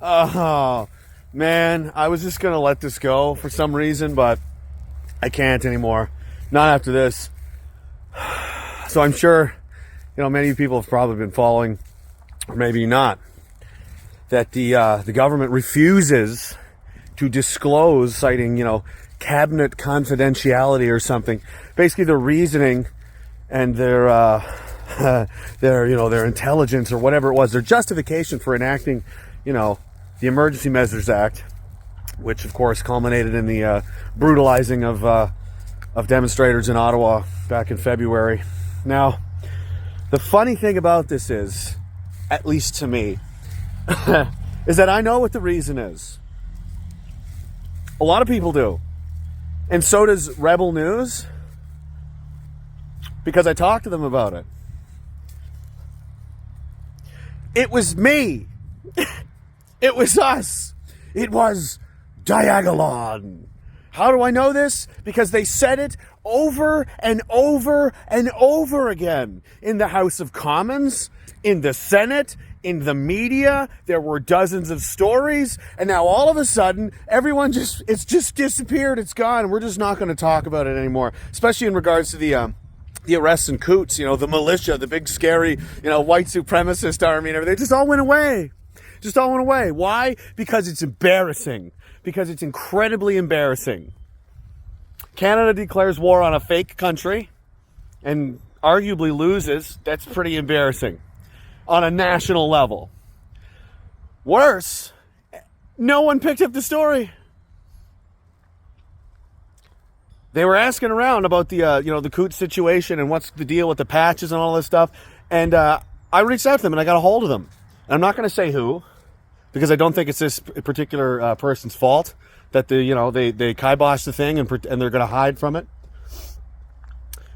Oh, man, I was just going to let this go for some reason, but I can't anymore. Not after this. So I'm sure, many people have probably been following, or maybe not, that the government refuses to disclose, citing, cabinet confidentiality or something. Basically, their reasoning and their intelligence or whatever it was, their justification for enacting, the Emergency Measures Act, which of course culminated in the brutalizing of demonstrators in Ottawa back in February. Now, the funny thing about this is, at least to me, is that I know what the reason is. A lot of people do. And so does Rebel News, because I talked to them about it. It was me. It was us. It was Diagolon. How do I know this? Because they said it over and over and over again in the House of Commons, in the Senate, in the media. There were dozens of stories, and now all of a sudden, it's just disappeared. It's gone. We're just not going to talk about it anymore, especially in regards to the arrests and coups, the militia, the big scary, white supremacist army and everything. It just all went away. Just all went away. Why? Because it's embarrassing. Because it's incredibly embarrassing. Canada declares war on a fake country and arguably loses. That's pretty embarrassing on a national level. Worse, no one picked up the story. They were asking around about the Coots situation and what's the deal with the patches and all this stuff. And I reached out to them and I got a hold of them. And I'm not going to say who, because I don't think it's this particular person's fault that they kiboshed the thing and they're going to hide from it.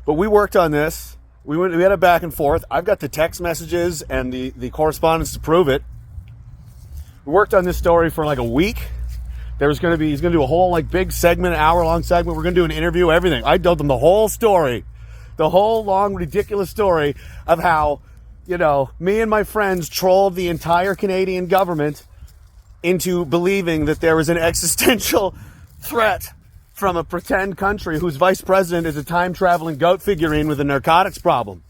But we worked on this. We had a back and forth. I've got the text messages and the correspondence to prove it. We worked on this story for like a week. He's going to do a whole big segment, an hour-long segment. We're going to do an interview, everything. I told them the whole story, the whole long, ridiculous story of how, me and my friends trolled the entire Canadian government into believing that there was an existential threat from a pretend country whose vice president is a time-traveling goat figurine with a narcotics problem.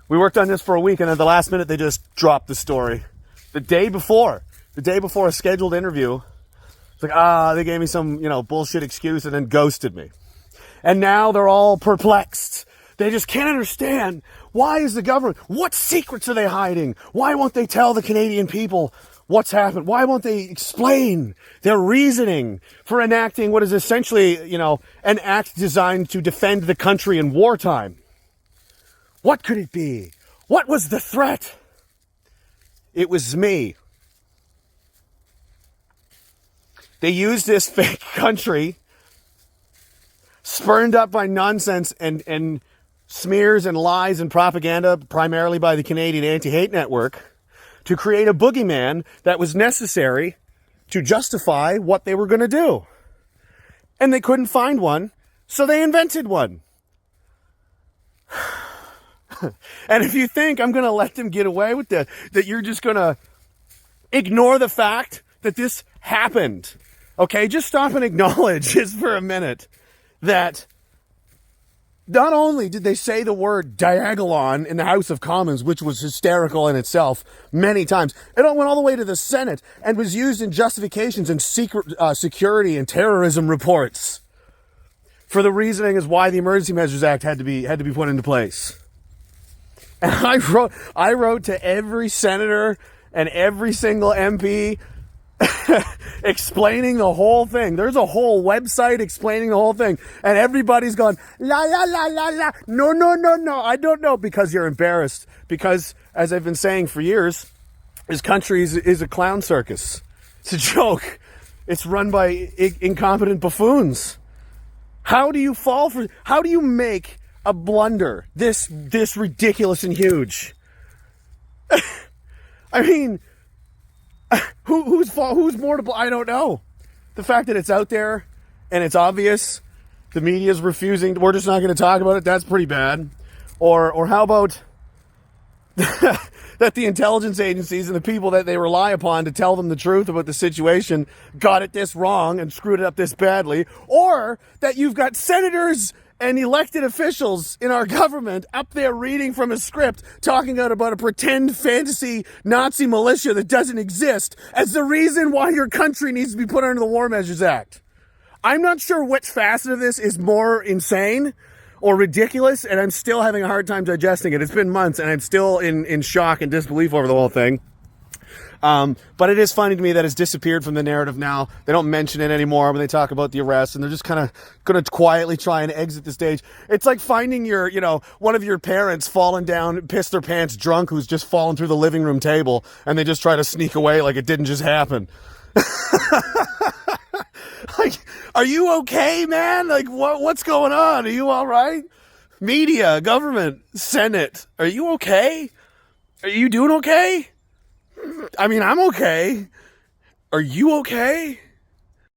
We worked on this for a week, and at the last minute, they just dropped the story. The day before a scheduled interview, it's like, they gave me some, bullshit excuse and then ghosted me. And now they're all perplexed. They just can't understand. Why is the government, what secrets are they hiding? Why won't they tell the Canadian people what's happened? Why won't they explain their reasoning for enacting what is essentially, an act designed to defend the country in wartime? What could it be? What was the threat? It was me. They used this fake country, spurned up by nonsense and smears and lies and propaganda, primarily by the Canadian Anti-Hate Network, to create a boogeyman that was necessary to justify what they were going to do. And they couldn't find one, so they invented one. And if you think I'm going to let them get away with that you're just going to ignore the fact that this happened, okay, just stop and acknowledge just for a minute that not only did they say the word Diagolon in the House of Commons, which was hysterical in itself many times, it went all the way to the Senate and was used in justifications and secret security and terrorism reports for the reasoning as why the Emergency Measures Act had to be put into place. And I wrote to every senator and every single MP explaining the whole thing. There's a whole website explaining the whole thing. And everybody's going, la, la, la, la, la. No. I don't know, because you're embarrassed. Because, as I've been saying for years, this country is a clown circus. It's a joke. It's run by incompetent buffoons. How do you make a blunder this ridiculous and huge? I mean, who's more to blame? I don't know. The fact that it's out there and it's obvious The media's refusing. We're just not going to talk about it. That's pretty bad. Or how about that the intelligence agencies and the people that they rely upon to tell them the truth about the situation got it this wrong and screwed it up this badly? Or that you've got senators and elected officials in our government up there reading from a script, talking about a pretend fantasy Nazi militia that doesn't exist as the reason why your country needs to be put under the War Measures Act. I'm not sure which facet of this is more insane or ridiculous, and I'm still having a hard time digesting it. It's been months, and I'm still in shock and disbelief over the whole thing. But it is funny to me that it's disappeared from the narrative now. They don't mention it anymore when they talk about the arrest, and they're just kind of going to quietly try and exit the stage. It's like finding one of your parents falling down, pissed their pants drunk, who's just fallen through the living room table, and they just try to sneak away like it didn't just happen. Like, are you okay, man? Like, what's going on? Are you all right? Media, government, Senate, are you okay? Are you doing okay? I mean, I'm okay. Are you okay?